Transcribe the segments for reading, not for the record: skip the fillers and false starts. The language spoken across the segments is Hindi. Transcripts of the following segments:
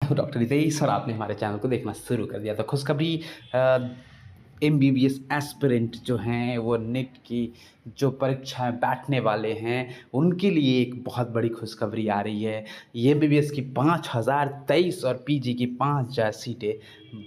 मैं हूँ डॉक्टर रितेश और आपने हमारे चैनल को देखना शुरू कर दिया। तो खुशखबरी एमबीबीएस एस्पिरेंट जो हैं वो नीट की जो परीक्षाएँ बैठने वाले हैं, उनके लिए एक बहुत बड़ी खुशखबरी आ रही है। ये एमबीबीएस की 5023 और पीजी की 5000 सीटें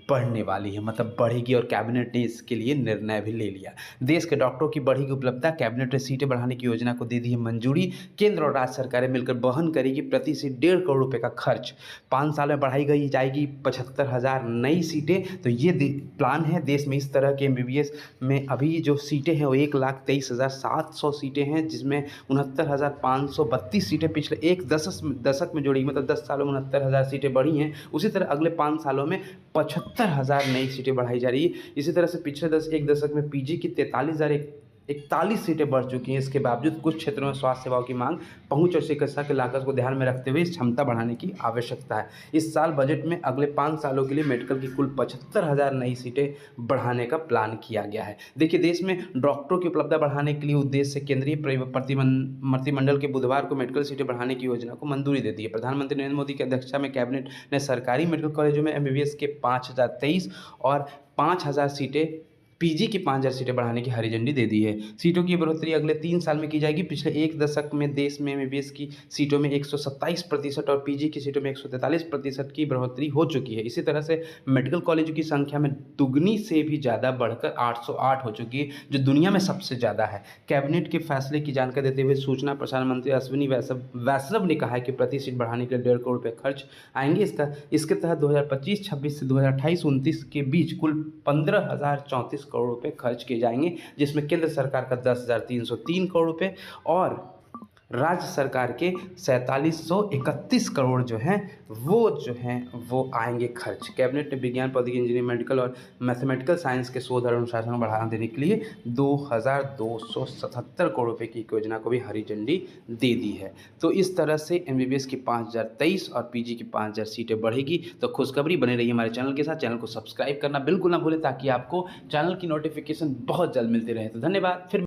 बढ़ने वाली हैं, मतलब बढ़ेगी और कैबिनेट ने इसके लिए निर्णय भी ले लिया। देश के डॉक्टरों की बढ़ेगी उपलब्धता, कैबिनेट ने सीटें बढ़ाने की योजना को दे दी है मंजूरी। केंद्र और राज्य सरकारें मिलकर वहन करेगी प्रति सीट 1.5 करोड़ रुपए का खर्च। 5 साल में बढ़ाई गई जाएगी 75,000 नई सीटें। तो ये प्लान है देश में इस तरह के एमबीबीएस में। अभी जो सीटें हैं वो 1,23,700 सीटें हैं, जिसमें 69,532 सीटें पिछले एक दशक में जोड़ी, मतलब 10 सालों में 69,000 सीटें बढ़ी हैं। उसी तरह अगले 5 सालों में 75,000 नई सीटें बढ़ाई जा रही है। इसी तरह से पिछले एक दशक में पीजी की 43,041 सीटें बढ़ चुकी हैं। इसके बावजूद कुछ क्षेत्रों में स्वास्थ्य सेवाओं की मांग, पहुंच और चिकित्सा की लागत को ध्यान में रखते हुए इस क्षमता बढ़ाने की आवश्यकता है। इस साल बजट में अगले 5 सालों के लिए मेडिकल की कुल 75,000 नई सीटें बढ़ाने का प्लान किया गया है। देखिए, देश में डॉक्टरों की उपलब्धता बढ़ाने के लिए उद्देश्य से केंद्रीय मंत्रिमंडल के बुधवार को मेडिकल सीटें बढ़ाने की योजना को मंजूरी दे दी है। प्रधानमंत्री नरेंद्र मोदी की अध्यक्षता में कैबिनेट ने सरकारी मेडिकल कॉलेजों में एमबीबीएस के 5023 और 5000 सीटें, पीजी की 5000 सीटें बढ़ाने की हरी झंडी दे दी है। सीटों की बढ़ोतरी अगले 3 साल में की जाएगी। पिछले एक दशक में देश में एमबीबीएस की सीटों में 127% और पीजी की सीटों में 143% की बढ़ोतरी हो चुकी है। इसी तरह से मेडिकल कॉलेजों की संख्या में दुगनी से भी ज़्यादा बढ़कर 808 हो चुकी है, जो दुनिया में सबसे ज़्यादा है। कैबिनेट के फैसले की जानकारी देते हुए सूचना प्रसारण मंत्री अश्विनी वैष्णव ने कहा है कि प्रति सीट बढ़ाने के लिए 1.5 करोड़ रुपये खर्च आएंगे। इसके तहत 2025-26 से 2028-29 के बीच कुल 15,034 करोड़ रुपए खर्च किए जाएंगे, जिसमें केंद्र सरकार का 10,303 करोड़ रुपए और राज्य सरकार के 4,731 करोड़ जो हैं वो आएंगे खर्च। कैबिनेट ने विज्ञान, प्रौद्योगिकी, इंजीनियरिंग, मेडिकल और मैथमेटिकल साइंस के शोध और अनुसंधान को बढ़ावा देने के लिए 2,277 करोड़ रुपए की योजना को भी हरी झंडी दे दी है। तो इस तरह से एमबीबीएस की 5023 और पीजी की 5000 सीटें बढ़ेगी। तो खुशखबरी, बने रहिए हमारे चैनल के साथ। चैनल को सब्सक्राइब करना बिल्कुल ना भूलें, ताकि आपको चैनल की नोटिफिकेशन बहुत जल्द मिलती रहे। तो धन्यवाद। फिर